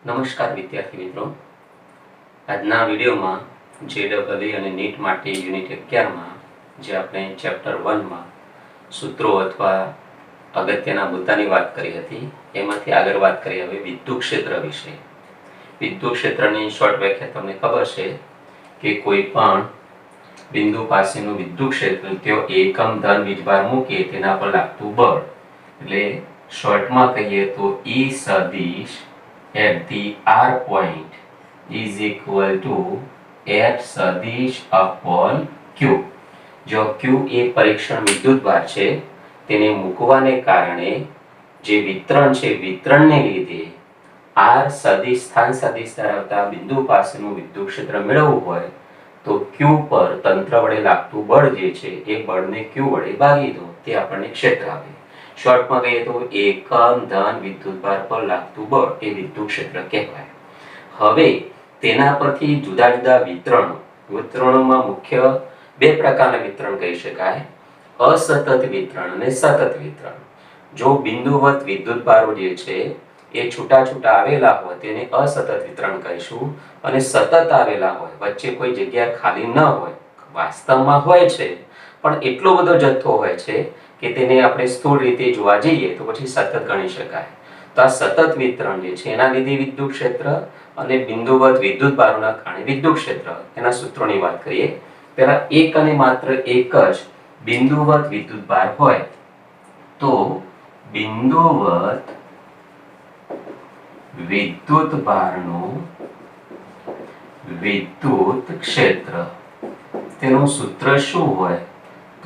નમસ્કાર વિદ્યાર્થી મિત્રો, આજના વિડીયોમાં JEE અને નીટ માટે યુનિટ 11માં જે આપણે ચેપ્ટર 1માં સૂત્રો અથવા અગત્યના મુદ્દાની વાત કરી હતી એમાંથી આગળ વાત કરી હવે વિદ્યુત ક્ષેત્ર વિશે. વિદ્યુત ક્ષેત્રની શોર્ટ વ્યાખ્યા તમને ખબર છે કે કોઈ પણ બિંદુ પાસેનું વિદ્યુત ક્ષેત્ર તેઓ એકમ ધન વીજભાર મૂકે તેના પર લાગતું બળ, એટલે શોર્ટમાં કહીએ તો E સદિશ at the R point is equal to F સદિશ upon Q. જો Q એ પરીક્ષણ વિદ્યુતભાર છે તેને મૂકવાને કારણે જે વિતરણ છે વિતરણને લીધે R સદિશ સ્થાન સદિશ ધરાવતા બિંદુ પાસેનું વિદ્યુત ક્ષેત્ર મેળવવું હોય તો Q પર તંત્ર વડે લાગતું બળ જે છે એ બળને Q વડે ભાગી દો, તે આપણને ક્ષેત્ર આપે. શોર્ટમાં કહીએ તો એકમ ધન વિદ્યુતભાર પર લાગતું બળ એ વિદ્યુત ક્ષેત્ર કહેવાય. હવે તેના પરથી જુદા જુદા વિતરણોમાં મુખ્ય બે પ્રકારના વિતરણ કહી શકાય: અસતત વિતરણ અને સતત વિતરણ. જો બિંદુવત વિદ્યુતભારો જે છે એ છૂટા છૂટા આવેલા હોય તેને અસતત વિતરણ કહીશું, અને સતત આવેલા હોય વચ્ચે કોઈ જગ્યા ખાલી ન હોય, વાસ્તવમાં હોય છે પણ એટલો બધો જથ્થો હોય છે કે તેને આપણે સ્થૂળ રીતે જોવા જઈએ તો પછી સતત ગણી શકાય. તો આ સતત વિતરણ જે છે એના લીધે વિદ્યુત ક્ષેત્ર અને બિંદુવત વિદ્યુતભારોના કારણે વિદ્યુત ક્ષેત્ર, એના સૂત્રોની વાત કરીએ. પહેલા એક અને માત્ર એક જ બિંદુવત વિદ્યુતભાર હોય તો બિંદુવત વિદ્યુતભારનું વિદ્યુત ક્ષેત્ર, તેનું સૂત્ર શું હોય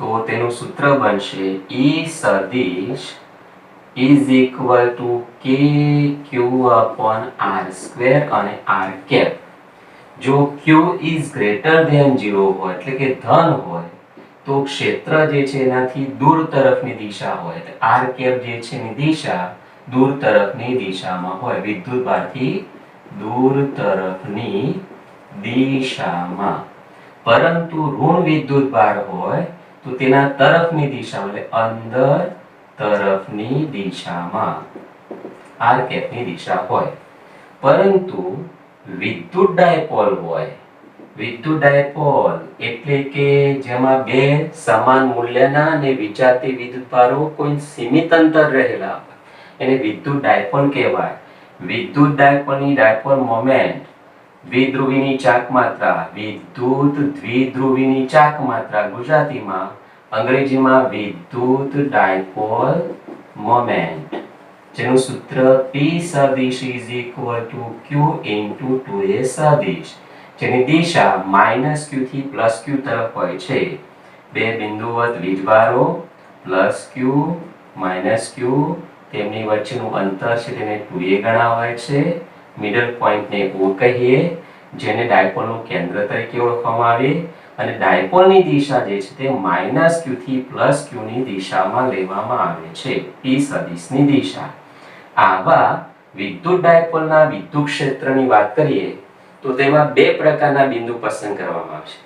તો તેનું સૂત્ર બનશે E સદિશ is equal to KQ upon R square અને R cap. જો Q is greater than 0 હોય એટલે કે ધન હોય તો ક્ષેત્ર જે છે એનાથી દૂર તરફની દિશા હોય, એટલે R cap જે છે એની દિશા દૂર તરફની દિશામાં હોય, વિદ્યુતભારથી દૂર તરફની દિશામાં. પરંતુ ઋણ વિદ્યુતભાર હોય તો તેના તરફની દિશામાં એટલે અંદર તરફની દિશામાં R કેપની દિશા હોય. પરંતુ વિદ્યુત ડાયપોલ હોય, વિદ્યુત ડાયપોલ એટલે કે જેમાં બે સમાન મૂલ્યના અને વિજાતીય વિદ્યુતભારો કોઈ સીમિત અંતર રહેલા હોય એને વિદ્યુત ડાયપોલ કહેવાય. વિદ્યુત ડાયપોલની ડાયપોલ મોમેન્ટ દ્વિધ્રુવીની ચાક માત્રા, વિદ્યુત દ્વિધ્રુવીની ચાક માત્રા, ગુજરાતીમાં અંગ્રેજીમાં વિદ્યુત ડાયપોલ મોમેન્ટ, જેનું સૂત્ર P સદિશ is equal to Q into 2A સદિશ, જેની દિશા -Q થી +Q તરફ હોય છે. બે બિંદુવત વીજભારો +Q -Q તેમની વચ્ચેનું અંતર છે તેને 2A ગણાવાય છે. મિડલ પોઈન્ટને O કહીએ, જેને ડાયપોલનું કેન્દ્ર તરીકે ઓળખવામાં આવે, અને ડાયપોલની દિશા જે છે તે -Q થી +Q ની દિશામાં લેવામાં આવે છે, P સદિશની દિશા. આવા વિદ્યુત ડાયપોલના વિદ્યુત ક્ષેત્રની વાત કરીએ તો તેમાં બે પ્રકારના બિંદુ પસંદ કરવામાં આવશે.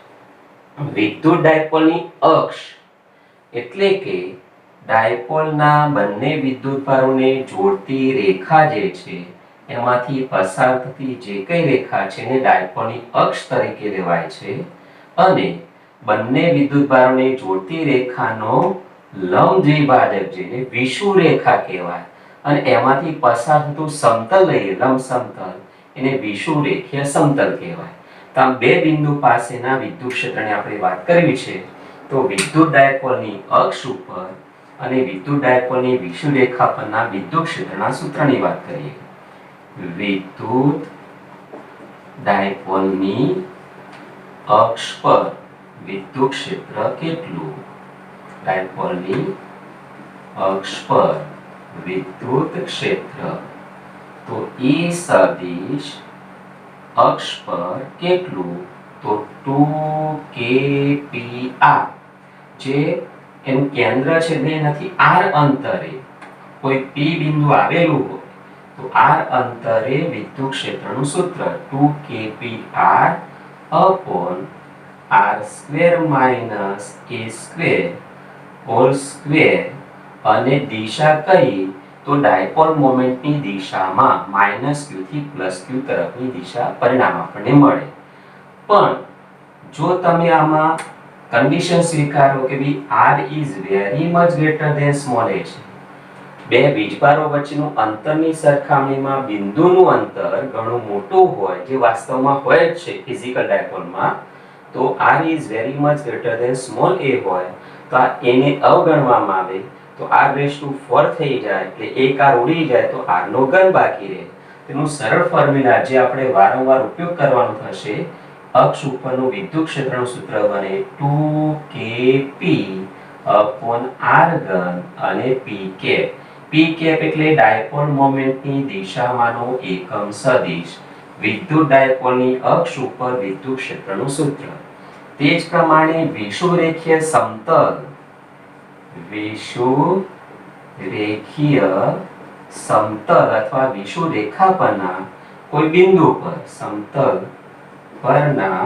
વિદ્યુત ડાયપોલની અક્ષ એટલે કે ડાયપોલના બંને વિદ્યુતભારોને જોડતી રેખા જે છે એમાંથી પસાર થતી જે કઈ રેખા છે એને ડાયપોલની અક્ષ તરીકે લેવાય છે, અને બંને વિદ્યુતભારોને જોડતી રેખાનો લંબ દ્વિભાજક જેને વિષુવ રેખા કહેવાય, અને એમાંથી પસાર થતું સમતલ લઈએ લંબ સમતલ એને વિષુવ રેખીય સમતલ કહેવાય. તો આ બે બિંદુ પાસેના વિદ્યુત ક્ષેત્રની આપણે વાત કરવી છે તો વિદ્યુત ડાયપોલની અક્ષ ઉપર અને વિદ્યુત ડાયપોલની વિષુવ રેખા પરના વિદ્યુત ક્ષેત્રના સૂત્રની વાત કરીએ. વિદ્યુત ડાયપોલની અક્ષ પર વિદ્યુત ક્ષેત્ર કેટલું? ડાયપોલની અક્ષ પર વિદ્યુત ક્ષેત્ર તો E સદિશ અક્ષ પર કેટલું તો 2kPr, જે એનું કેન્દ્ર છે બે નથી R અંતરે કોઈ P બિંદુ આવેલું હોય તો R અંતરે વિદ્યુત ક્ષેત્રનું સૂત્ર 2kPr upon R square minus A square whole square, અને દિશા કઈ તો ડાયપોલ મોમેન્ટની દિશામાં -q થી +q તરફની દિશા પરિણામ આપણને મળે. પણ જો તમે આમાં કન્ડિશન સ્વીકારો કે ભઈ r is very much greater than small a છે, બે વીજભારો વચ્ચેનું અંતરની સરખામણીમાં બિંદુનું અંતર ઘણું મોટું હોય, જે વાસ્તવમાં હોય જ છે ફિઝિકલ ડાયપોલમાં, તો r is very much greater than small a હોય તો આ એને અવગણવામાં આવે તો r⁴ થઈ જાય, એટલે એક r ઉડી જાય તો r નો ઘન બાકી રહે. તેનું સરળ ફોર્મ્યુલા જે આપણે વારંવાર ઉપયોગ કરવાનો થશે, અક્ષ ઉપરનું વિદ્યુત ક્ષેત્રનું સૂત્ર બને 2kp r ઘન અને p કેપ. p કેપ એટલે ડાયપોલ મોમેન્ટની દિશામાંનો એકમ સદિશ, વિદ્યુત ડાયપોલની અક્ષ ઉપર વિદ્યુત ક્ષેત્રનું સૂત્ર. તે જ પ્રમાણે વિષુવરેખીય સમતલ અથવા વિષુવરેખા પરના કોઈ બિંદુ પર, સમતલ પરના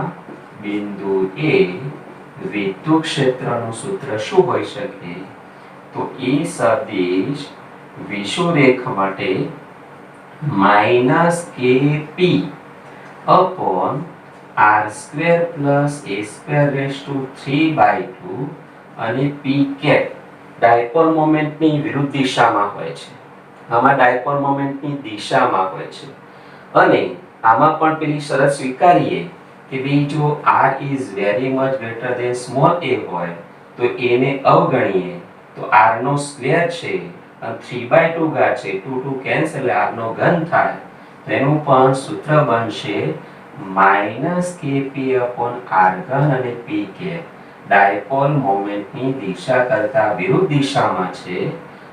બિંદુએ વિદ્યુત ક્ષેત્રનું સૂત્ર શું હોઈ શકે? તો E સદિશ વિષુવરેખ માટે -kp upon r² + a²√3/2 અને p કેપ ડાયપોલ મોમેન્ટની વિરુદ્ધ દિશામાં હોય છે. આમાં ડાયપોલ મોમેન્ટની દિશામાં હોય છે અને આમાં પણ પેલી શરત સ્વીકારીએ કે ભઈ જો r is very much greater than small a હોય તો એને અવગણીએ તો r નો સ્ક્વેર છે અને 3/2 ઘાત છે, 2 2 કેન્સલ, r નો ઘન થાય, તો એનું પણ સૂત્ર બનશે -kp r ઘન અને p કેપ ડાયપોલ મોમેન્ટની દિશા કરતા વિરુદ્ધ દિશામાં છે.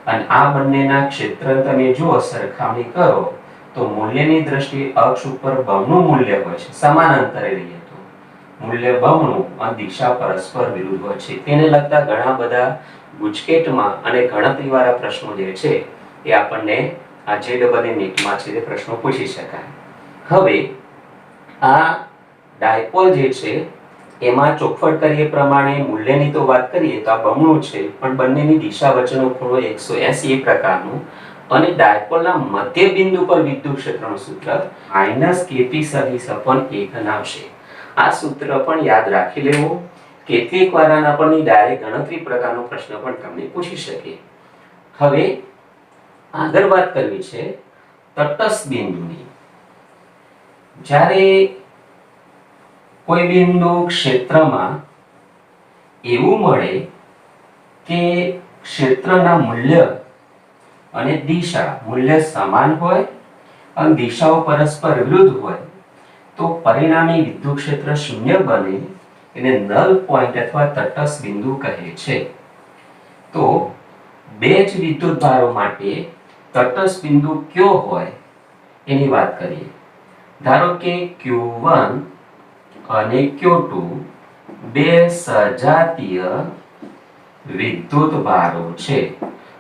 અને આ બંનેના ક્ષેત્ર તમે જો સરખામણી કરો તો મૂલ્યની દ્રષ્ટિએ અક્ષ ઉપર બમણું મૂલ્ય હોય છે, સમાન અંતરે લઈએ તો મૂલ્ય બમણું અને દિશા પરસ્પર વિરુદ્ધ હોય છે. તેને લગતા ઘણા બધા ગુજકેટમાં અને ગણતરીવાળા પ્રશ્નો જે છે એ આપણને આ JEE નીટમાં છે તે પ્રશ્નો પૂછી શકાય. હવે આ ડાયપોલ જે છે એમાં ચોખવટ કરીએ પ્રમાણે મૂલ્યની તો વાત કરીએ તો આ બમણું છે, પણ બંનેની દિશા વચ્ચેનો ખૂણો 180 એ પ્રકારનું, અને ડાયપોલના મધ્ય બિંદુ પર વિદ્યુત ક્ષેત્રનું સૂત્ર -kp સદિશ upon a ઘન આવશે. આ સૂત્ર પણ યાદ રાખી લેવું. કેટલીક વાર આના પરની ડાયરેક્ટ ગણતરી પ્રકારનો પ્રશ્ન પણ તમને પૂછી શકે. હવે આગળ વાત કરવી છે તટસ્થ બિંદુની. જ્યારે કોઈ બિંદુ ક્ષેત્રમાં એવું મળે કે ક્ષેત્રના મૂલ્ય અને દિશા મૂલ્ય સમાન હોય અને દિશાઓ પરસ્પર વિરુદ્ધ હોય તો પરિણામી વિદ્યુત ક્ષેત્ર શૂન્ય બને, એને નલ પોઈન્ટ અથવા તટસ્થ બિંદુ કહે છે. તો બે જ વિદ્યુત ભારો માટે તટસ્થ બિંદુ કયો હોય એની વાત કરીએ. ધારો કે Q1 અને Q2 બે સજાતીય વિદ્યુત ભારો છે.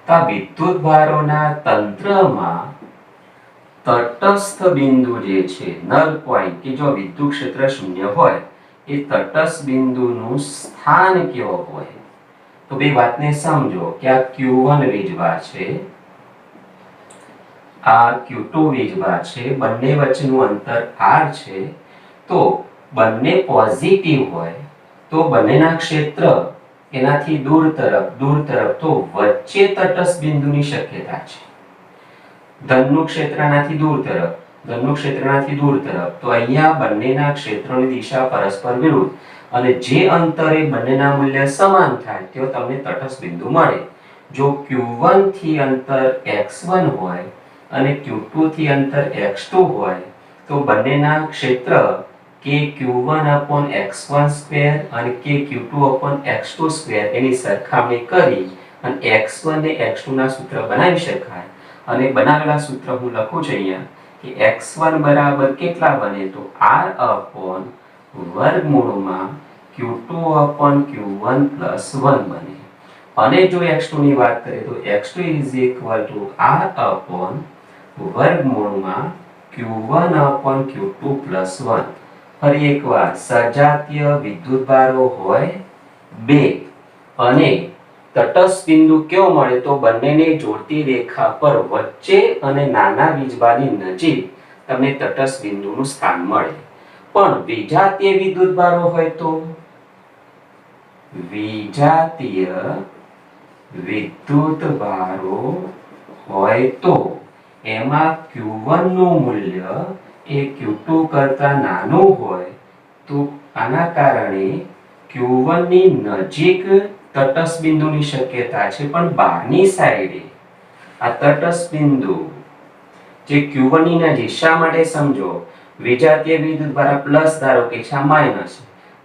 તો આ વિદ્યુત ભારોના તંત્રમાં તટસ્થ બિંદુ જે છે નલ પોઈન્ટ, કે જો વિદ્યુત ક્ષેત્ર શૂન્ય હોય એ તટસ્થ બિંદુનું સ્થાન કેવો હોય? તો બે વાતને સમજો કે આ Q1 વીજભાર છે, આ Q2 વીજભાર છે, બંને વચ્ચેનું અંતર r છે. તો બંને પોઝિટિવ હોય તો બંનેના ક્ષેત્ર એનાથી દૂર તરફ તો વચ્ચે તટસ્થ બિંદુની શક્યતા છે. ધનનું ક્ષેત્રનાથી દૂર તરફ તો અહીંયા બંનેના ક્ષેત્રોની દિશા પરસ્પર વિરુદ્ધ, અને જે અંતરે બંનેના મૂલ્ય સમાન થાય તે તમને તટસ્થ બિંદુ મળે. જો Q1 થી અંતર x1 હોય અને Q2 થી અંતર x2 હોય તો બંનેના ક્ષેત્ર kq1/x1² અને kq2/x2² એની સરખામણી કરી અને x1 ને x2 ના સૂત્ર બનાવી શકાય. અને બનાવેલા સૂત્ર હું લખું છું અહીંયા કે x1 બરાબર કેટલા બને? તો r/√q2/q1 + 1 બને. અને જો x2 ની વાત કરીએ તો x2 r/√q1/q2 + 1. ફરી એકવાર, સજાતીય વિદ્યુતભારો હોય બે અને તટસ્થ બિંદુ કેવો મળે તો બંનેને જોડતી રેખા પર વચ્ચે અને નાના વીજભારની નજીક તમને તટસ્થ બિંદુનું સ્થાન મળે. પણ વિજાતીય વિદ્યુતભારો હોય તો વિજાતીય વિદ્યુતભારો હોય તો એમાં Q1 નું મૂલ્ય એ Q2 કરતા નાનું હોય તો આના કારણે Q1 ની નજીક તટસ્થ બિંદુની શક્યતા છે, પણ બહારની સાઈડે આ તટસ્થ બિંદુ જે Q1 ની નજીક, શા માટે સમજો, વિજાતીય વિદ્યુતભાર પ્લસ ધારો કે છે, માઈનસ,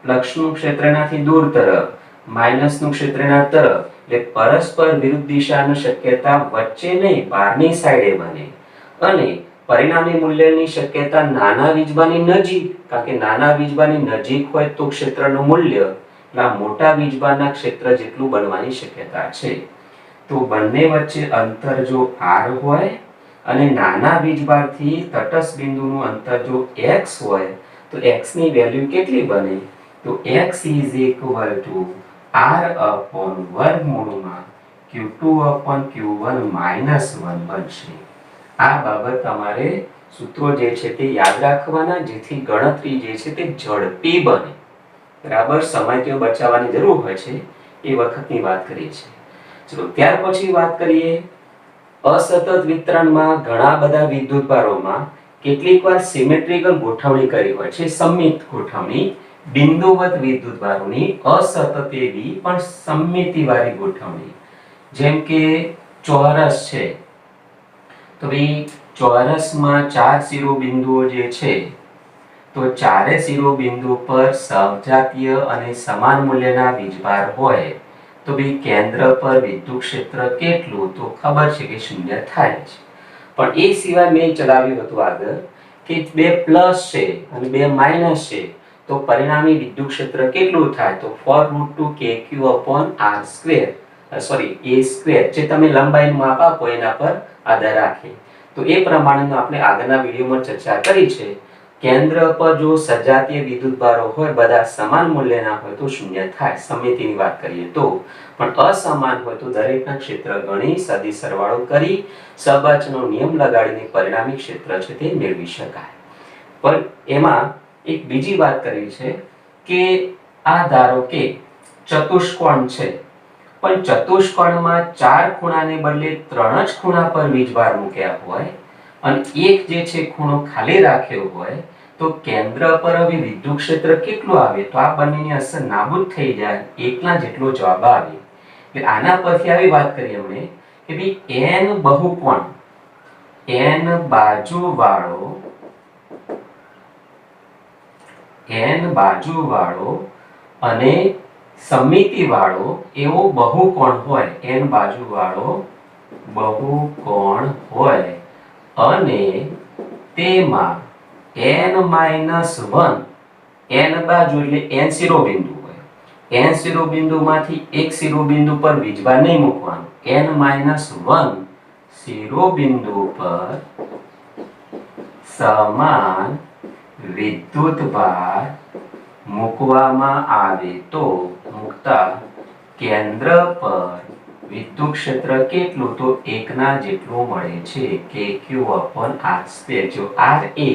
પ્લસનું ક્ષેત્ર એનાથી દૂર તરફ, માઈનસનું ક્ષેત્ર એના તરફ, એટલે પરસ્પર વિરુદ્ધ દિશાની શક્યતા વચ્ચે નહીં બહારની સાઈડે બને અને પરિણામી મૂલ્યની શક્યતા નાના વીજભારની નજીક, કારણ કે નાના વીજભારની નજીક હોય તો ક્ષેત્રનું મૂલ્ય મોટા વીજભારના ક્ષેત્ર જેટલું બનવાની શક્યતા છે. તો બંને વચ્ચે અંતર જો r હોય અને નાના વીજભારથી તટસ્થ બિંદુનું અંતર જો x હોય તો x ની વેલ્યુ કેટલી બને તો x r upon વર્ગમૂળમાં Q2 upon Q1 minus 1 બનશે. આ બાબત તમારે સૂત્રો જે છે તે યાદ રાખવાના, જેથી ગણતરી જે છે તે ઝડપી બને. બરાબર, સમય તો બચાવવાની જરૂર હોય છે, એ વખતની વાત કરીએ છીએ. ચલો ત્યાર પછી વાત કરીએ અસતત વિતરણમાં ઘણા બધા વિદ્યુતભારોમાં કેટલીકવાર સિમેટ્રિકલ ગોઠવણી કરી હોય છે, સમમિત ગોઠવણી, બિંદુવત વિદ્યુતભારોની અસતત એવી પણ સમમિતિવાળી ગોઠવણી. જેમ કે ચોરસ છે તો ભાઈ ચોરસમાં 4 શિરોબિંદુઓ જે છે તો ચારે શિરોબિંદુ પર સમજાતીય અને સમાન મૂલ્યના વીજભાર હોય તો ભાઈ કેન્દ્ર પર વિદ્યુત ક્ષેત્ર કેટલું તો ખબર છે કે 0 થાય છે. પણ એ સિવાય મેં ચલાવ્યું હતું આગળ કે 2 પ્લસ છે અને 2 માઈનસ છે તો પરિણામી વિદ્યુત ક્ષેત્ર કેટલું થાય તો 4√2 kq/r², સોરી a², જે તમે લંબાઈનું માપ આપો એના પર આધાર રાખે. તો એ પ્રમાણેનું આપણે આગળના વિડીયોમાં ચર્ચા કરી છે. કેન્દ્ર પર જો સજાતીય વિદ્યુતભારો હોય બધા સમાન મૂલ્યના હોય તો 0 થાય, સમમિતિની વાત કરીએ તો. પણ અસમાન હોય તો દરેકના ક્ષેત્ર ગણી સદી સરવાળો કરી સહભાજનો નિયમ લગાડીને પરિણામી ક્ષેત્ર છે તે મેળવી શકાય. પણ એમાં એક બીજી વાત કરવી છે કે આ ધારો કે ચતુષ્કોણ છે, પણ ચતુષ્કોણમાં 4 ખૂણાને બદલે 3 જ ખૂણા પર વીજભાર મૂક્યા હોય અને એક જે છે ખૂણો ખાલી રાખ્યો હોય તો કેન્દ્ર પર હવે વિદ્યુત ક્ષેત્ર કેટલું આવે તો આ બંનેની અસર નાબૂદ થઈ જાય, એકના જેટલો જવાબ આવે. એટલે આના પરથી આવી વાત કરીએ આપણે કે ભાઈ n બહુકોણ, n બાજુવાળો અને સમમિતિવાળો એવો બહુકોણ હોય, n બાજુવાળો બહુકોણ હોય અને તેમાં n-1, n બાજુ એટલે n શિરોબિંદુ હોય, n શિરોબિંદુમાંથી એક શિરોબિંદુ પર વીજભાર નહીં મૂકવાનું, n-1 શિરોબિંદુ પર સમાન વિદ્યુતભાર મૂકવામાં આવે તો મૂકતા કેન્દ્ર પર વિદ્યુત ક્ષેત્ર કેટલું તો 1 જેટલું મળે છે, kq/r². જો r એ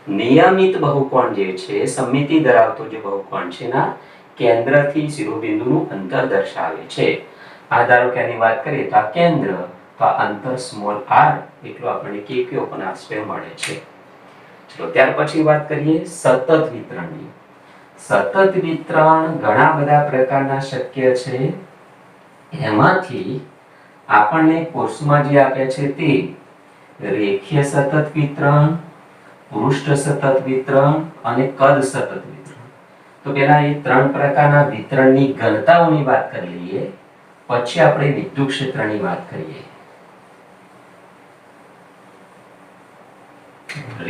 નિયમિત બહુકોણ જે છે, સમમિતિ ધરાવતો જે બહુકોણ છે ના કેન્દ્રથી શિરોબિંદુનું અંતર દર્શાવે છે. આ ધારો કે આની વાત કરીએ તો આ કેન્દ્ર, તો આ અંતર સ્મોલ r એટલું આપણને kq/r² મળે છે. ચલો ત્યાર પછી વાત કરીએ સતત વિતરણની. સતત વિતરણ ઘણા બધા પ્રકારના શક્ય છે. એમાંથી આપણને કોર્સમાં જે આપ્યા છે તે રેખીય સતત વિતરણ, પૃષ્ઠ સતત વિતરણ અને કદ સતત વિતરણ. તો પહેલા એ 3 પ્રકારના વિતરણની ઘનતાઓની વાત કરી લઈએ, પછી આપણે વિદ્યુત ક્ષેત્રની વાત કરીએ.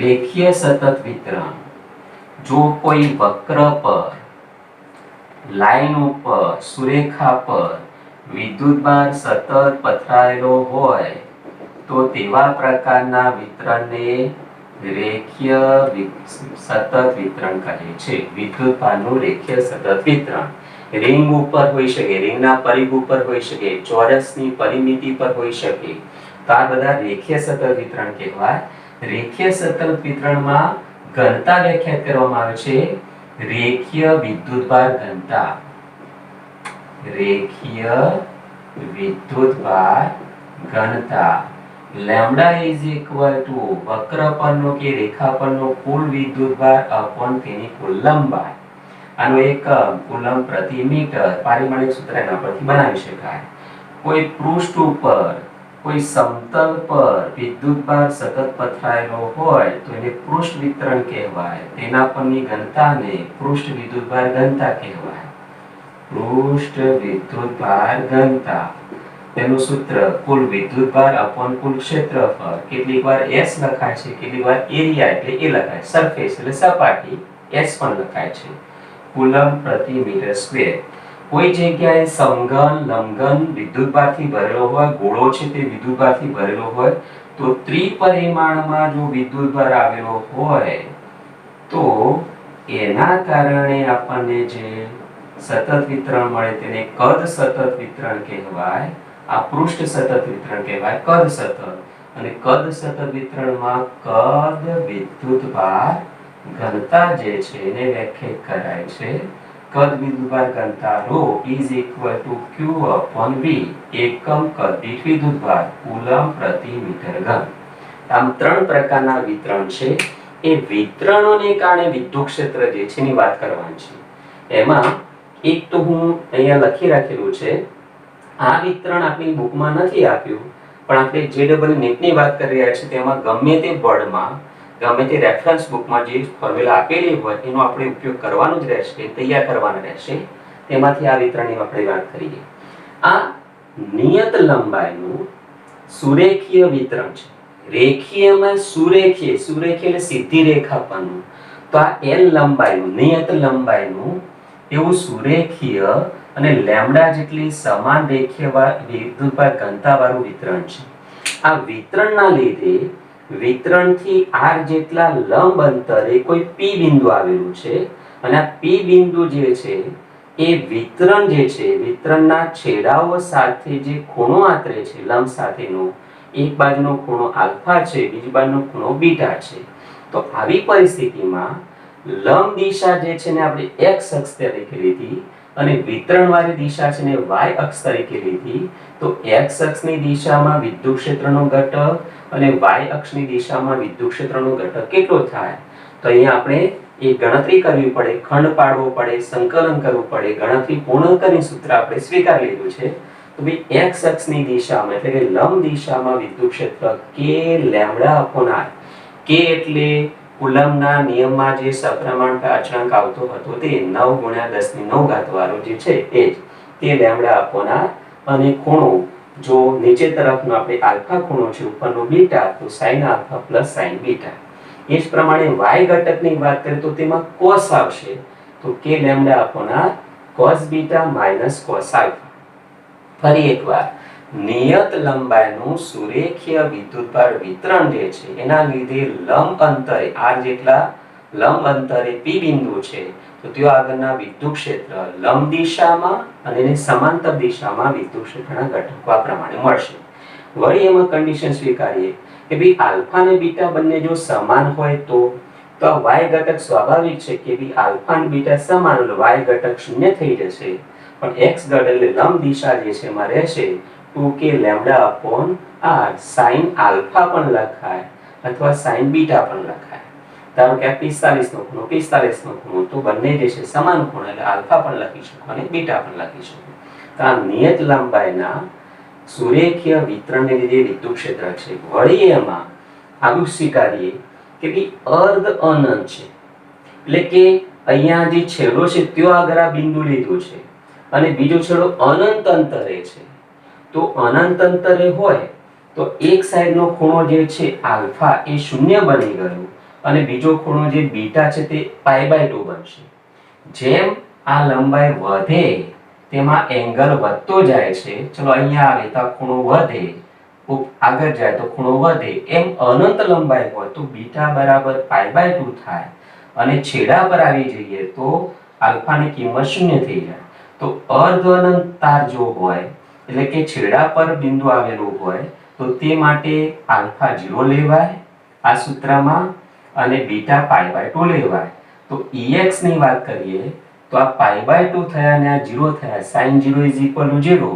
રેખીય સતત વિતરણ, જો કોઈ વક્ર પર, લાઈન ઉપર, સુરેખા પર વિદ્યુતભાર સતત પથરાયેલો હોય તો તેવા પ્રકારના વિતરણને રેખીય સતત વિતરણ કહે છે. વિદ્યુતભારનું રેખીય સતત વિતરણ रिंग ઉપર હોઈ શકે, રિંગના પરિઘ ઉપર હોઈ શકે, ચોરસની પરિમિતિ પર હોઈ શકે. તો આ બધા રેખીય સતત વિતરણ કહેવાય. રેખીય સતત વિતરણમાં ઘનતા વ્યાખ્યાયિત કરવામાં આવે છે રેખીય વિદ્યુતભાર ઘનતા. રેખીય વિદ્યુતભાર ઘનતા લેમ્ડા ઇઝ ઇક્વલ ટુ વક્ર પરનો કે રેખા પરનો કુલ વિદ્યુતભાર અપોન તેની કુલ લંબાઈ. આનો એકમ કુલમ પ્રતિ મીટર પારિમાણિક સૂત્ર એના પરથી બનાવી શકાય. કોઈ પૃષ્ઠ ઉપર કોઈ સમતલ પર વિદ્યુતભાર સતત પથરાયેલો હોય તો એને પૃષ્ઠ વિતરણ કહેવાય. તેના પરની ઘનતાને પૃષ્ઠ વિદ્યુતભાર ઘનતા કહેવાય. પૃષ્ઠ વિદ્યુતભાર ઘનતા તેનું સૂત્ર કુલ વિદ્યુતભાર અપોન કુલ ક્ષેત્રફળ. કેટલીકવાર S લખાય છે, કેટલીકવાર એરિયા એટલે એ લખાય, સરફેસ એટલે સપાટી S પણ લખાય છે. કુલમ પ્રતિ મીટર સ્ક્વેર. કોઈ જગ્યાએ સમઘન લંબઘન વિદ્યુતભારથી ભરેલો હોય, ગોળો છે તે વિદ્યુતભારથી ભરેલો હોય તો ત્રિપરિમાણમાં જો વિદ્યુતભાર આવેલો હોય તો એના કારણે આપણને જે સતત વિતરણ મળે તેને કદ સતત વિતરણ કહેવાય. આ પૃષ્ઠ સતત વિતરણ કહેવાય કદ સતત. અને કદ સતત વિતરણમાં કદ વિદ્યુતભાર ઘનતા જે છે એને વ્યાખ્યાયિત કરાય છે કદ વિદ્યુતભાર ઘનતા ρ is equal to q upon v. એકમ કદ દીઠ વિદ્યુતભાર કુલમ પ્રતિ મીટર ઘન. આમ ત્રણ પ્રકારના વિતરણ છે. એ વિતરણોને કારણે વિદ્યુત ક્ષેત્ર જે છે એની વાત કરવાની છે. એમાં એક તો હું અહીંયા લખી રાખેલું છે, આ વિતરણ આપણી બુકમાં નથી આપ્યું પણ આપણે JEE નીટની વાત કરી રહ્યા છીએ તેમાં ગમે તે બોર્ડમાં ગમે તે રેફરન્સ બુકમાં જે ફોર્મ્યુલા આપેલી હોય એનો આપણે ઉપયોગ કરવાનો જ રહેશે, તૈયાર કરવાનો રહેશે. તેમાંથી આ વિતરણની આપણે વાત કરીએ. આ નિયત લંબાઈનું સુરેખીય વિતરણ છે. રેખીયમાં સુરેખીય, સુરેખીય એટલે સીધી રેખા પરનું. તો આ L લંબાઈનું નિયત લંબાઈનું એવું સુરેખીય અને લેમ્ડા જેટલી સમાન રેખીય વિદ્યુતભાર ઘનતા વાળું વિતરણ છે. આ વિતરણના લીધે વિતરણથી r જેટલા લંબ અંતરે કોઈ p બિંદુ આવેલું છે અને આ p બિંદુ જે છે એ વિતરણ જે છે વિતરણના છેડાઓ સાથે જે ખૂણો આંતરે છે લંબ સાથેનો, એક બાજુનો ખૂણો આલ્ફા છે, બીજી બાજુનો ખૂણો બીટા છે. તો આવી પરિસ્થિતિમાં લંબ દિશા જે છે ને આપણે x અક્ષ તરીકે લીધી અને વિતરણવાળી દિશા છે ને y અક્ષ તરીકે લીધી. તો x અક્ષની દિશામાં વિદ્યુત ક્ષેત્રનો ઘટક અને y અક્ષની દિશામાં વિદ્યુત ક્ષેત્રનો ઘટક કેટલો થાય? તો અહીંયા આપણે એ ગણતરી કરવી પડે, ખંડ પાડવો પડે, સંકલન કરવું પડે. ગણતરી પૂર્ણ કરીને સૂત્ર આપણે સ્વીકારી લીધું છે. તો ભાઈ x અક્ષની દિશામાં એટલે કે લંબ દિશામાં વિદ્યુત ક્ષેત્ર k lambda upon r. k એટલે કુલમના નિયમમાં જે સપ્રમાણતા અચળાંક આવતો હતો તે 9 × 10⁹ વાળો જે છે એ જ તે લેમ્ડા અપોન r. અને ખૂણો જો નીચે તરફનો આપણે આલ્ફા ખૂણો છે ઉપરનો બીટા તો sin alpha plus sin beta. એ જ પ્રમાણે y ઘટકની વાત કરીએ તો તેમાં cos આવશે તો k lambda upon r cos beta minus cos alpha. ફરી એકવાર નિયત લંબાઈનું સુરેખીય વિદ્યુતભાર વિતરણ જે છે એના લીધે લંબ અંતરે r જેટલા લંબ અંતરે p બિંદુ છે તો ત્યાં આગળના વિદ્યુત ક્ષેત્ર લંબ દિશામાં અને એની સમાંતર દિશામાં વિદ્યુત ક્ષેત્રના ઘટકો આ પ્રમાણે મળશે. વળી એમાં કન્ડિશન સ્વીકારીએ કે ભાઈ આલ્ફા અને બીટા બંને જો સમાન હોય તો y ઘટક સ્વાભાવિક છે કે ભાઈ આલ્ફા અને બીટા સમાન એટલે y ઘટક 0 થઈ જશે. પણ x ઘટક એટલે લંબ દિશા જે છે એમાં રહેશે 2k lambda upon r. sin alpha પણ લખાય અથવા sin બીટા પણ લખાય. ધારો કે 45 નો ખૂણો 45 નો ખૂણો તો બંને જે છે સમાન ખૂણો એટલે આલ્ફા પણ લખી શકો અને બીટા પણ લખી શકો. તો આ નિયત લંબાઈના સુરેખીય વિતરણને લીધે વિદ્યુત ક્ષેત્ર છે. વળી એમાં આવું સ્વીકારીએ કે ભઈ અર્ધ અનંત છે એટલે કે અહીંયા જે છેડો છે ત્યાં આગળ આ બિંદુ લીધું છે અને બીજો છેડો અનંત અંતરે છે. તો અનંત અંતરે હોય તો એક સાઈડનો ખૂણો જે છે આલ્ફા એ 0 બની ગયો અને બીજો ખૂણો જે બીટા છે તે π/2 બનશે. જેમ આ લંબાઈ વધે તેમાં એંગલ વધતો જાય છે. ચલો અહીંયા આવે તો ખૂણો વધે, આગળ જાય તો ખૂણો વધે. એમ અનંત લંબાઈ હોય તો બીટા બરાબર π/2 થાય અને છેડા પર આવી જઈએ તો આલ્ફાની કિંમત 0 થઈ જાય. તો અર્ધ અનંત તાર જો હોય એટલે કે છેડા પર બિંદુ આવેલું હોય તો તે માટે આલ્ફા 0 લેવાય આ સૂત્રમાં અને બીટા π/2 લેવાય. તો ex ની વાત કરીએ તો આ π/2 થયા અને આ 0 થયા sin 0 = 0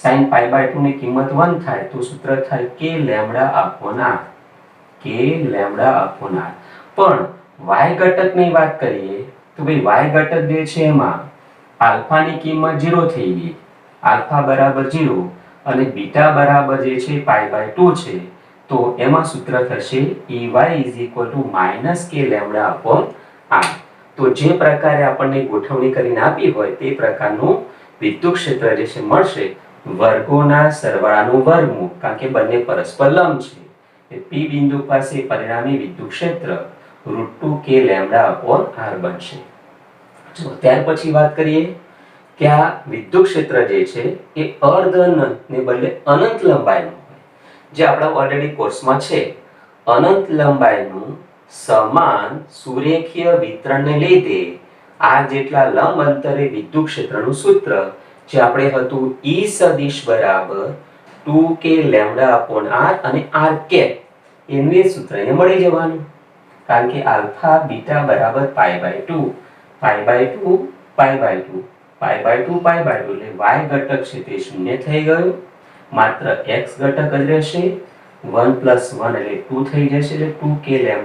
sin π/2 ની કિંમત 1 થાય તો સૂત્ર થાય k λ/r k λ/r. પણ y ઘટકની વાત કરીએ તો ભાઈ y ઘટક જે છે એમાં આલ્ફાની કિંમત 0 થઈ ગઈ આલ્ફા બરાબર 0 અને બીટા બરાબર જે છે π/2 છે તો એમાં સૂત્ર થશે ey - k λ/r. તો જે પ્રકારે આપણને ગોઠવણી કરીને આપી હોય તે પ્રકારનું વિદ્યુત ક્ષેત્ર જે છે મળશે વર્ગોના સરવાળાનું વર્ગમૂળ કારણ કે બંને પરસ્પર લંબ છે p બિંદુ પાસે પરિણામી વિદ્યુત ક્ષેત્ર √2 k λ/r બનશે. જો ત્યાર પછી વાત કરીએ કે આ વિદ્યુત ક્ષેત્ર જે છે એ અર્ધ અનંત ને બદલે અનંત લંબાઈનું હોય જે આપણા ઓલરેડી કોર્સમાં છે. અનંત લંબાઈનું સમાન સુરેખીય વિતરણને લીધે આ જેટલા લંબ અંતરે વિદ્યુત ક્ષેત્રનું સૂત્ર જે આપણે હતું E સદિશ બરાબર 2k λ/r અને r કેપ એનું એ સૂત્ર અહીંયા મળી જવાનું કારણ કે આલ્ફા બીટા બરાબર π/2 π/2 π/2 π/2 π/2 એટલે y ઘટક છે તે શૂન્ય થઈ ગયો માત્ર x ઘટક જ રહેશે 1 + 1 એટલે 2 થઈ જશે એટલે 2k λ/r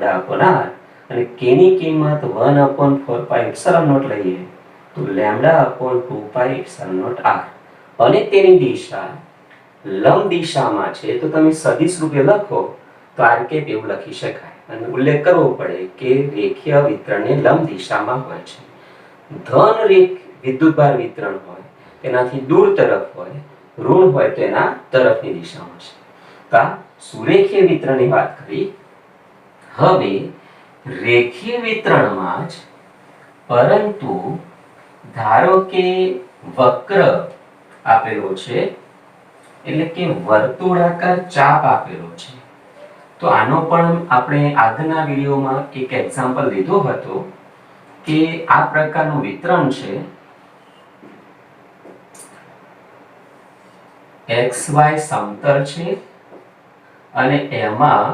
અને k ની કિંમત 1/4πε0 લઈએ તો λ/2πε0r અને તેની દિશા લંબ દિશામાં છે તો તમે સદિશ રૂપે લખો તો r કેપ એવું લખી શકાય અને ઉલ્લેખ કરવો પડે કે રેખીય વિતરણની લંબ દિશામાં હોય છે. ધન વિદ્યુતભાર વિતરણ હોય તેનાથી દૂર તરફ હોય ઋણ હોય તો એના તરફની દિશામાં છે. તો આ સુરેખીય વિતરણની વાત કરી. હવે રેખીય વિતરણમાં જ પરંતુ ધારો કે વક્ર આપેલો છે એટલે કે વર્તુળાકાર ચાપ આપેલો છે તો આનો પણ આપણે આગળના વિડિયોમાં એક એક્ઝામ્પલ લીધો હતો કે આ પ્રકારનું વિતરણ છે xy સમતલ છે અને એમાં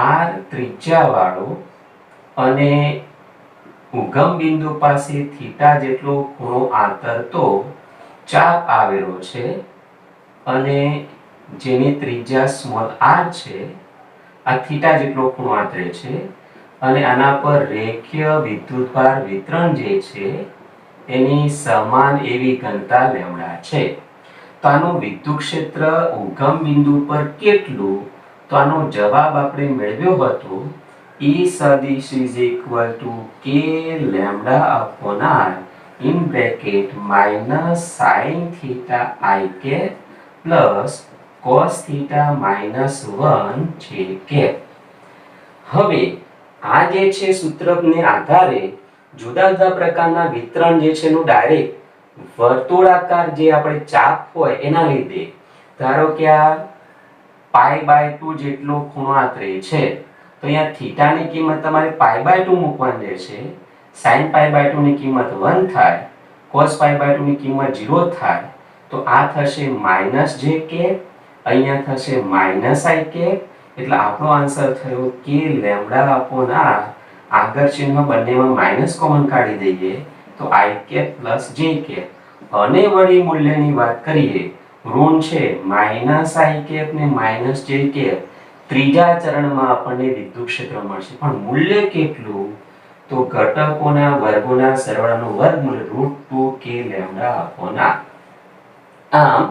r ત્રિજ્યા વાળો અને ઉગમ બિંદુ પાસે થીટા જેટલો ખૂણો આંતરતો ચાપ આવેલો છે અને જેની ત્રિજ્યા સ્મોલ r છે આ થીટા જેટલો ખૂણો આંતરે છે અને આના પર રેખીય વિદ્યુતભાર વિતરણ જે છે એની સમાન એવી ઘનતા લેમ્ડા છે. તો આનું વિદ્યુત ક્ષેત્ર ઉગમ બિંદુ પર કેટલું તો આનો જવાબ આપણે મેળવ્યો હતો E સદિશ = k λ/r in bracket -sin theta I cap plus cos theta -1 j cap. હવે આ જે છે સૂત્રને આધારે જુદા જુદા પ્રકારના વિતરણ જે છે એનું ડાયરેક્ટ વર્તુળાકાર જે આપણે ચાપ હોય એના લીધે ધારો કે આ π/2 જેટલો ખૂણો આંતરે છે તો અહીંયા થીટાની કિંમત તમારે π/2 મૂકવાની રહેશે sin π/2 ની કિંમત 1 થાય cos π/2 ની કિંમત 0 થાય તો આ થશે -j કેપ અહીંયા થશે -i કેપ એટલે આપણો આન્સર થયો k λ/r. આગળ ચિહ્ન બંનેમાં માઈનસ કોમન કાઢી દઈએ તો i કેપ + j કેપ અને વળી મૂલ્યની વાત કરીએ ઋણ છે -i કેપ ને -j કેપ ત્રીજા ચરણમાં આપણને વિદ્યુત ક્ષેત્ર મળશે પણ મૂલ્ય કેટલું તો ઘટકોના વર્ગોના સરવાળાનું વર્ગમૂળ √2k λ/r. આમ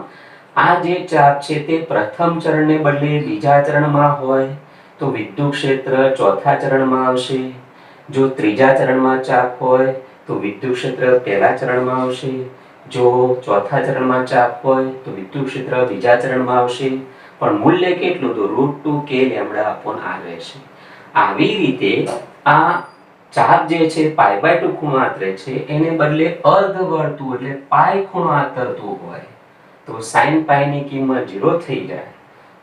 આ જે ચાપ છે તે પ્રથમ ચરણને બદલે બીજા ચરણમાં હોય તો વિદ્યુત ક્ષેત્ર ચોથા ચરણમાં આવશે. જો ત્રીજા ચરણમાં ચાપ હોય તો વિદ્યુત ક્ષેત્ર પહેલા ચરણમાં આવશે. જો ચોથા ચરણમાં ચાપ હોય તો વિદ્યુત ક્ષેત્ર બીજા ચરણમાં આવશે પણ મૂલ્ય કેટલું તો √2k λ/r રહેશે. આવી રીતે આ ચાપ જે છે π/2 ખૂણો આંતરે છે એને બદલે અર્ધવર્તુળ એટલે પાઈ ખૂણો આંતરતું હોય તો sin π ની કિંમત 0 થઈ જાય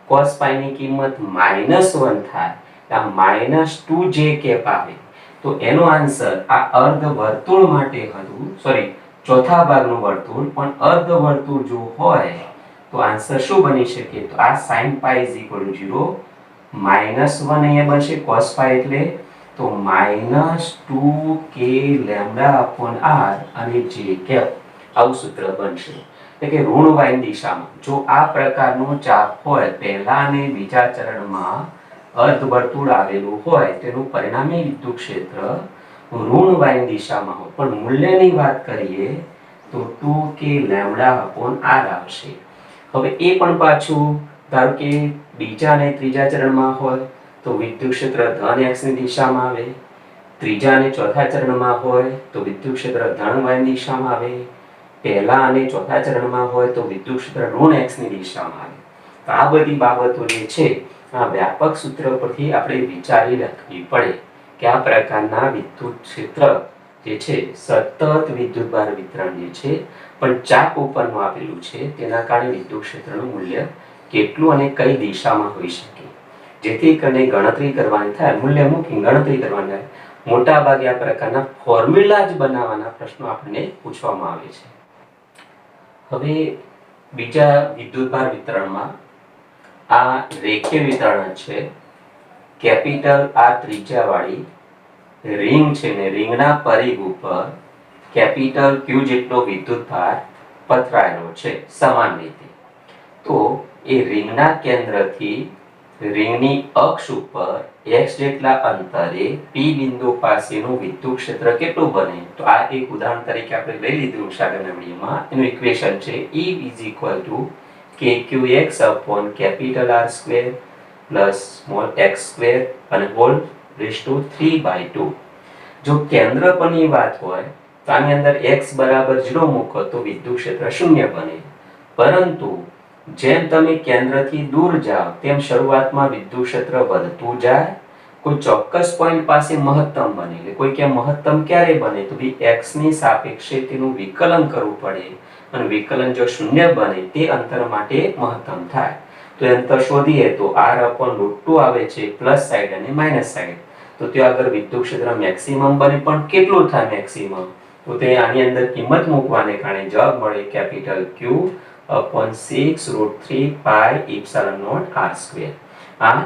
cos π ની કિંમત -1 થાય આ -2j કેપ આવે તો એનો આન્સર આ અર્ધવર્તુળ માટે હતું ચોથા ભાગનું વર્તુળ પણ અર્ધ વર્તુળ જો હોય તો આન્સર શું બની શકે? તો આ sin π = 0, -1 અહીંયા બનશે cos π એટલે તો -2k λ/r અને j કેપ આવું સૂત્ર બનશે. એટલે કે ઋણ y દિશામાં જો આ પ્રકારનો ચાપ હોય પહેલા અને બીજા ચરણમાં અર્ધવર્તુળ આવેલું હોય તેનું પરિણામી વિદ્યુત ક્ષેત્ર ઋણ y દિશામાં હોય પણ મૂલ્યની વાત કરીએ તો 2k λ/r આવશે. હવે એ પણ પાછું ધારો કે બીજા અને ત્રીજા ચરણમાં હોય તો વિદ્યુત ક્ષેત્ર ધન x ની દિશામાં આવે, ત્રીજા અને ચોથા ચરણમાં હોય તો વિદ્યુત ક્ષેત્ર ધન y ની દિશામાં આવે, પહેલા અને ચોથા ચરણમાં હોય તો વિદ્યુત ક્ષેત્ર ઋણ x ની દિશામાં આવે. તો આ બધી બાબતો જે છે આ વ્યાપક સૂત્ર પરથી આપણે વિચારી રાખવી પડે કે આ પ્રકારના વિદ્યુત ક્ષેત્ર જે છે સતત વિદ્યુતભાર વિતરણ જે છે પણ ચાપ ઉપરનું આપેલું છે તેના કારણે વિદ્યુત ક્ષેત્રનું મૂલ્ય કેટલું અને કઈ દિશામાં હોઈ શકે, જેથી કરીને ગણતરી કરવાની થાય, મૂલ્ય મૂકી ગણતરી કરવાની થાય. મોટા ભાગે આ પ્રકારના ફોર્મ્યુલા જ બનાવવાના પ્રશ્નો આપણને પૂછવામાં આવે છે. હવે બીજા વિદ્યુતભાર વિતરણમાં આ રેખીય વિતરણ છે. કેપિટલ R ત્રિજ્યાવાળી રિંગ છે ને રિંગના પરિઘ ઉપર કેપિટલ Q જેટલો વિદ્યુતભાર પથરાયેલો છે સમાન રીતે. તો એ રિંગના કેન્દ્રથી રિંગની અક્ષ ઉપર x જેટલા અંતરે P બિંદુ પાસેનું વિદ્યુત ક્ષેત્ર કેટલું બને? તો આ એક ઉદાહરણ તરીકે આપણે લઈ લીધું છે આગળના વિડિયોમાં. એનું ઇક્વેશન છે E = kqx upon capital R² plus small x² અને whole raised to 3/2. જો કેન્દ્ર પરની વાત હોય તો આની અંદર x બરાબર 0 મૂકો તો વિદ્યુત ક્ષેત્ર શૂન્ય બને. પરંતુ જેમ તમે કેન્દ્રથી દૂર જાઓ તેમ શરૂઆતમાં વિદ્યુત ક્ષેત્ર વધતું જાય, કોઈ ચોક્કસ પોઈન્ટ પાસે મહત્તમ બને. એટલે કોઈ કે મહત્તમ ક્યારે બને? તો x ની સાપેક્ષે તેનું વિકલન કરવું પડે અને વિકલન જો શૂન્ય બને તે અંતર માટે મહત્તમ થાય. તો અંતર શોધીએ તો r/√2 આવે છે પ્લસ સાઈડ અને માઈનસ સાઈડ. તો ત્યાં આગળ વિદ્યુત ક્ષેત્ર મેક્સિમમ બને પણ કેટલું થાય મેક્સિમમ? તો તે આની અંદર કિંમત મૂકવાને કારણે જવાબ મળે કેપિટલ Q/6√3 πε0r². આ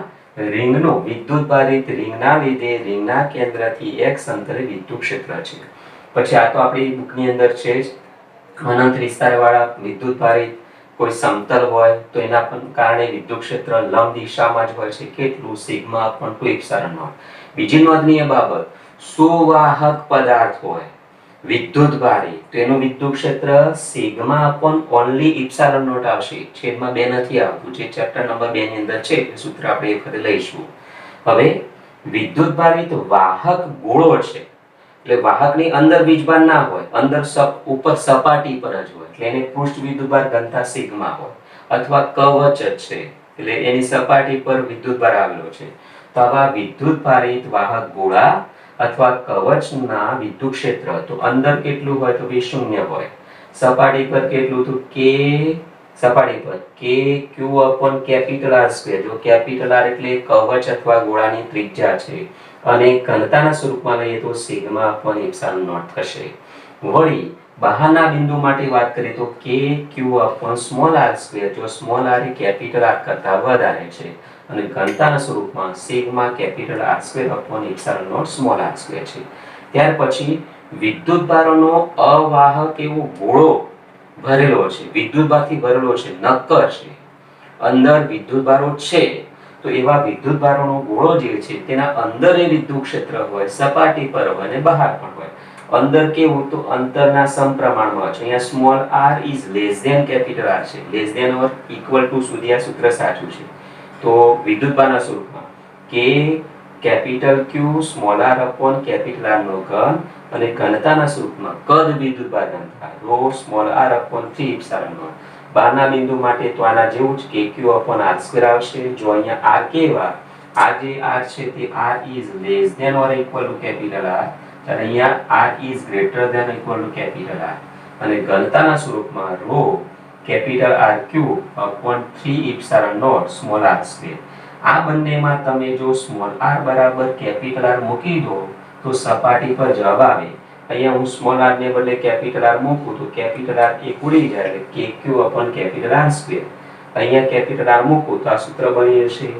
રિંગનો વિદ્યુતભારિત રિંગના લીધે રિંગના કેન્દ્રથી x અંતરે વિદ્યુત ક્ષેત્ર છે. પછી આ તો આપણી બુકની અંદર છે જ અનંત વિસ્તારવાળા વિદ્યુતભારિત કોઈ સમતલ હોય તો એના કારણે વિદ્યુત ક્ષેત્ર લંબ દિશામાં જ હોય છે. કેટલું? σ/2ε0. બીજી નોંધનીય બાબત, સુવાહક પદાર્થ હોય વિદ્યુતભારી તો એનું વિદ્યુત ક્ષેત્ર σ/only આવશે. છેદમાં 2 નથી આવતું, જે ચેપ્ટર નંબર 2 ની અંદર છે એ સૂત્ર આપણે એ વખતે લઈશું. હવે વિદ્યુતભારિત વાહક ગોળો છે એટલે વાહકની અંદર વીજભાર ના હોય, અંદર ઉપર સપાટી પર જ હોય એટલે એને પૃષ્ઠ વિદ્યુતભાર ઘનતા સિગ્મા હોય, અથવા કવચ જ છે એટલે એની સપાટી પર વિદ્યુતભાર આવેલો છે. તો આવા વિદ્યુતભારિત વાહક ગોળા અથવા કવચના વિદ્યુત ક્ષેત્ર તો અંદર કેટલું હોય? તો 0 હોય. સપાટી પર કેટલું? તો k સપાટી પર kq/R². જો કેપિટલ R એટલે કવચ અથવા ગોળાની ત્રિજ્યા છે અને ઘનતાના સ્વરૂપમાં લઈએ તો σ/ε0 થશે. વળી બહારના બિંદુ માટે વાત કરીએ તો kq/r². જો સ્મોલ r એ કેપિટલ R કરતા વધારે છે અને ઘનતાના સ્વરૂપમાં σ/R²/ε0 સ્મોલ r² છે. ત્યાર પછી વિદ્યુતભારોનો અવાહક એવો ગોળો ભરેલો છે, વિદ્યુતભારથી ભરેલો છે, નક્કર છે, અંદર વિદ્યુતભારો છે. તો એવા વિદ્યુતભારોનો ગોળો જે છે તેના અંદર એ વિદ્યુત ક્ષેત્ર હોય, સપાટી પર હોય અને બહાર પણ હોય. અંદર કેવું? તો અંતરના સમપ્રમાણમાં છે. અહીંયા small r is less than capital R છે. Less than or equal to સુધી આ સૂત્ર સાચું છે. તો વિદ્યુતભારના સ્વરૂપમાં k capital Q small r upon capital R નો ઘન અને ઘનતાના સ્વરૂપમાં કદ વિદ્યુતભાર ઘનતા ρ સ્મોલ r અપોન 3ε0. બહારના બિંદુ માટે તો આના જેવું જ kq/r² આવશે. જો અહીંયા r કેવા? આ જે r છે તે r is less than or equal to capital R અને અહીંયા r is greater than equal to capital R અને ઘનતાના સ્વરૂપમાં ρ કેપિટલ R³/3ε0 સ્મોલ r². આ બંનેમાં તમે જો સ્મોલ r બરાબર કેપિટલ R મૂકી દો તો સપાટી પર જવાબ આવે અહીંયા હું સ્મોલ આર ને બદલે કેપિટલ આર મૂકું તો કેપિટલ આર એક ઉડી જાય એટલે કે ક્યુ અપોન કેપિટલ આર સ્ક્વેર. અહીંયા કેપિટલ આર મૂકું તો આ સૂત્ર બની જશે.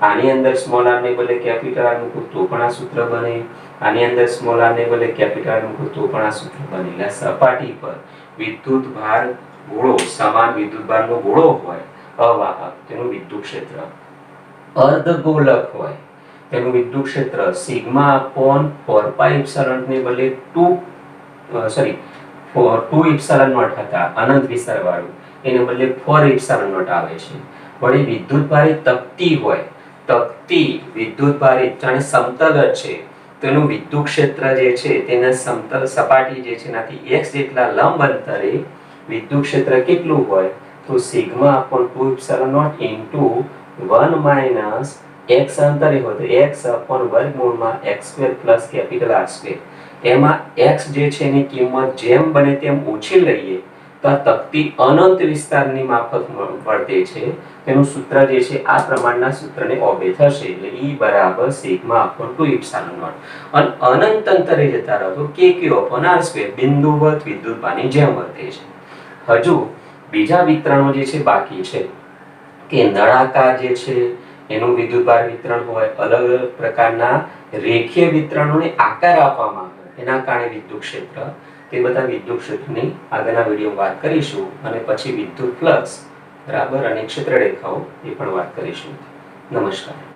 આની અંદર સ્મોલ આર ને બદલે કેપિટલ આર મૂકું તો પણ આ સૂત્ર બને. આની અંદર સ્મોલ આર ને બદલે કેપિટલ આર મૂકું તો પણ આ સૂત્ર બને. એટલે સપાટી પર વિદ્યુત ભાર ગોળો, સમાન વિદ્યુત ભારનો ગોળો હોય અવાહક, તેનું વિદ્યુત ક્ષેત્ર. અર્ધગોલક હોય તેનું વિદ્યુત ક્ષેત્ર સિગ્મા અપોન 4 પાઈ એપ્સિલોન ને બદલે 2 એપ્સિલોન નોટ હતા અનંત વિસ્તાર વાળું, એને બદલે 4 એપ્સિલોન નોટ આવે છે. વળી વિદ્યુત ભારિત તકતી હોય, તકતી વિદ્યુત ભારિત જાણે સમતલ જ છે, તેનું વિદ્યુત ક્ષેત્ર જે છે તેના સમતલ સપાટી જે છે એનાથી x જેટલા લંબ અંતરે વિદ્યુત ક્ષેત્ર કેટલું હોય તો sigma upon 2 epsilon not into 1 minus x અંતરે હોય તો x અપોન વર્ગમૂળમાં x square plus capital R square. એમાં x જે છે એની કિંમત જેમ બને તેમ ઓછી લઈએ તો આ તકતી અનંત વિસ્તારની માફક વર્તે છે. તેનું સૂત્ર જે છે આ પ્રમાણના સૂત્રને ઓબે થશે. એટલે E બરાબર સિગ્મા અપોન 2 એપ્સિલોન નોટ. અને અનંત અંતરે જતા રહો તો kq અપોન r સ્ક્વેર બિંદુવત વિદ્યુતભારની જેમ વર્તે છે. હજુ બીજા વિતરણો જે છે બાકી છે કે નળાકાર જે છે એનું વિદ્યુતભાર વિતરણ હોય, અલગ અલગ પ્રકારના રેખીય વિતરણોને આકાર આપવામાં આવે એના કારણે વિદ્યુત ક્ષેત્ર, તે બધા વિદ્યુત ક્ષેત્રની આગળના વિડીયોમાં વાત કરીશું. અને પછી વિદ્યુત ફ્લક્સ બરાબર અને ક્ષેત્ર રેખાઓ એ પણ વાત કરીશું. નમસ્કાર.